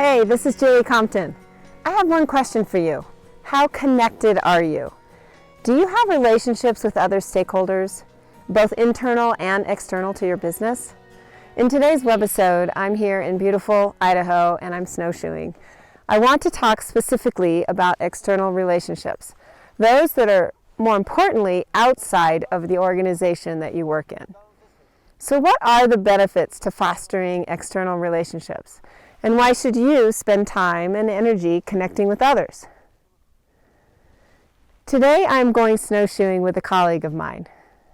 Hey, this is Julie Compton. I have one question for you. How connected are you? Do you have relationships with other stakeholders, both internal and external to your business? In today's webisode, I'm here in beautiful Idaho and I'm snowshoeing. I want to talk specifically about external relationships, those that are, more importantly, outside of the organization that you work in. So what are the benefits to fostering external relationships? And why should you spend time and energy connecting with others? Today I'm going snowshoeing with a colleague of mine.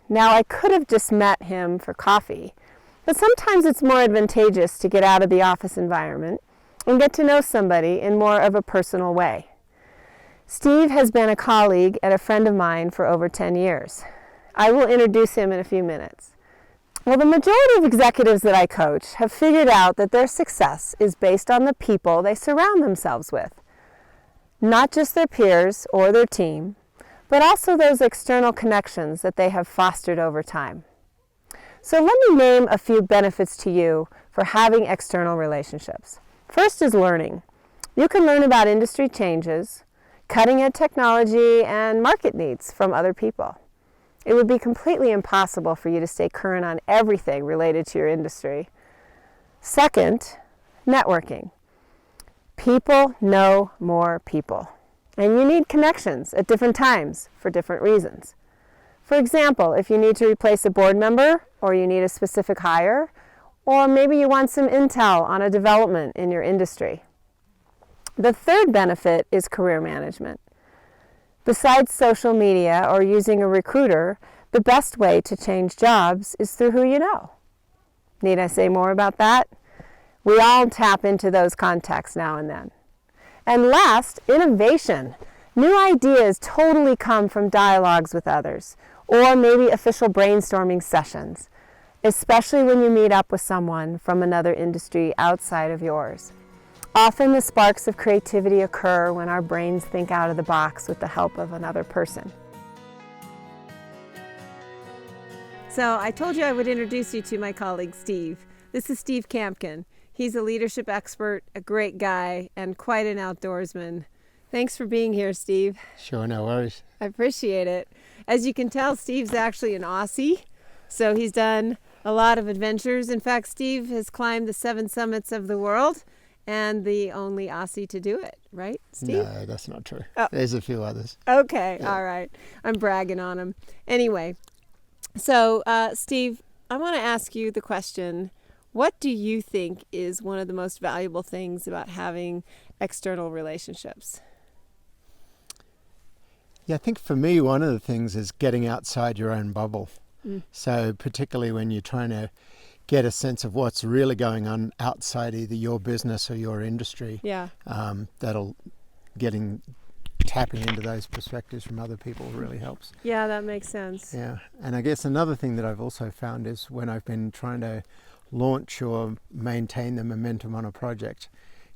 Now I could have just met him for coffee, but sometimes it's more advantageous to get out of the office environment and get to know somebody in more of a personal way. Steve has been a colleague and a friend of mine for over 10 years. I will introduce him in a few minutes. Well, the majority of executives that I coach have figured out that their success is based on the people they surround themselves with. Not just their peers or their team, but also those external connections that they have fostered over time. So let me name a few benefits to you for having external relationships. First is learning. You can learn about industry changes, cutting-edge technology, and market needs from other people. It would be completely impossible for you to stay current on everything related to your industry. Second, networking. People know more people, and you need connections at different times for different reasons. For example, if you need to replace a board member, or you need a specific hire, or maybe you want some intel on a development in your industry. The third benefit is career management. Besides social media or using a recruiter, the best way to change jobs is through who you know. Need I say more about that? We all tap into those contacts now and then. And last, innovation. New ideas totally come from dialogues with others, or maybe official brainstorming sessions, especially when you meet up with someone from another industry outside of yours. Often the sparks of creativity occur when our brains think out of the box with the help of another person. So I told you I would introduce you to my colleague Steve. This is Steve Compton. He's a leadership expert, a great guy, and quite an outdoorsman. Thanks for being here, Steve. Sure, no worries. I appreciate it. As you can tell, Steve's actually an Aussie, so he's done a lot of adventures. In fact, Steve has climbed the 7 summits of the world, and the only Aussie to do it, right, Steve? No, that's not true. Oh. There's a few others. Okay, Yeah. all right. I'm bragging on him. Anyway, so Steve, I want to ask you the question, what do you think is one of the most valuable things about having external relationships? Yeah, I think for me, one of the things is getting outside your own bubble. So particularly when you're trying to get a sense of what's really going on outside either your business or your industry. Yeah. Tapping into those perspectives from other people really helps. Yeah, that makes sense. Yeah, and I guess another thing that I've also found is when I've been trying to launch or maintain the momentum on a project,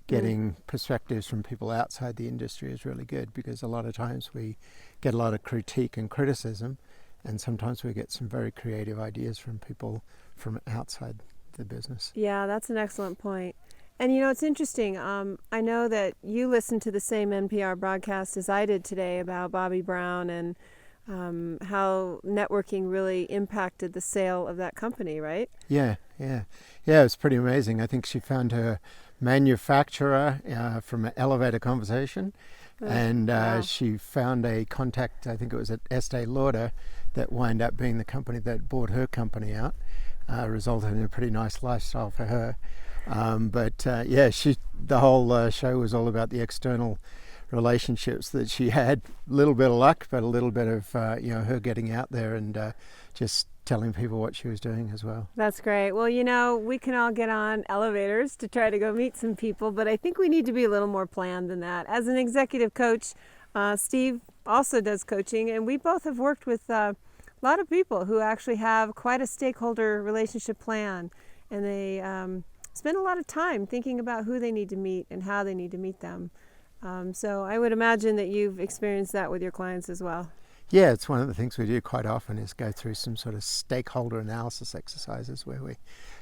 getting perspectives from people outside the industry is really good, because a lot of times we get a lot of critique and criticism, and sometimes we get some very creative ideas from people from outside the business. Yeah, that's an excellent point. And you know, it's interesting. I know that you listened to the same NPR broadcast as I did today about Bobby Brown and how networking really impacted the sale of that company, right? Yeah, it was pretty amazing. I think she found her manufacturer from an elevator conversation, and wow. She found a contact, I think it was at Estee Lauder, that wound up being the company that bought her company out. Resulted in a pretty nice lifestyle for her. The whole show was all about the external relationships that she had. A little bit of luck, but a little bit of her getting out there and just telling people what she was doing as well. That's great. Well, you know, we can all get on elevators to try to go meet some people, but I think we need to be a little more planned than that. As an executive coach, Steve also does coaching, and we both have worked with a lot of people who actually have quite a stakeholder relationship plan, and they spend a lot of time thinking about who they need to meet and how they need to meet them. So I would imagine that you've experienced that with your clients as well. Yeah, it's one of the things we do quite often is go through some sort of stakeholder analysis exercises where we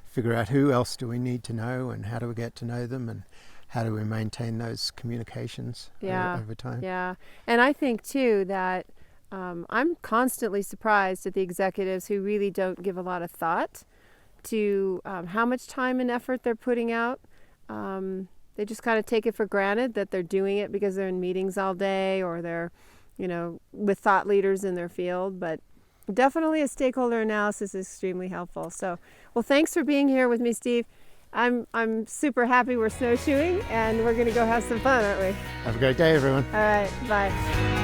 figure out who else do we need to know and how do we get to know them and how do we maintain those communications over time. Yeah. And I think too that I'm constantly surprised at the executives who really don't give a lot of thought to how much time and effort they're putting out. They just kind of take it for granted that they're doing it because they're in meetings all day, or they're, with thought leaders in their field. But definitely a stakeholder analysis is extremely helpful. So, well, thanks for being here with me, Steve. I'm super happy we're snowshoeing, and we're going to go have some fun, aren't we? Have a great day, everyone. All right, bye.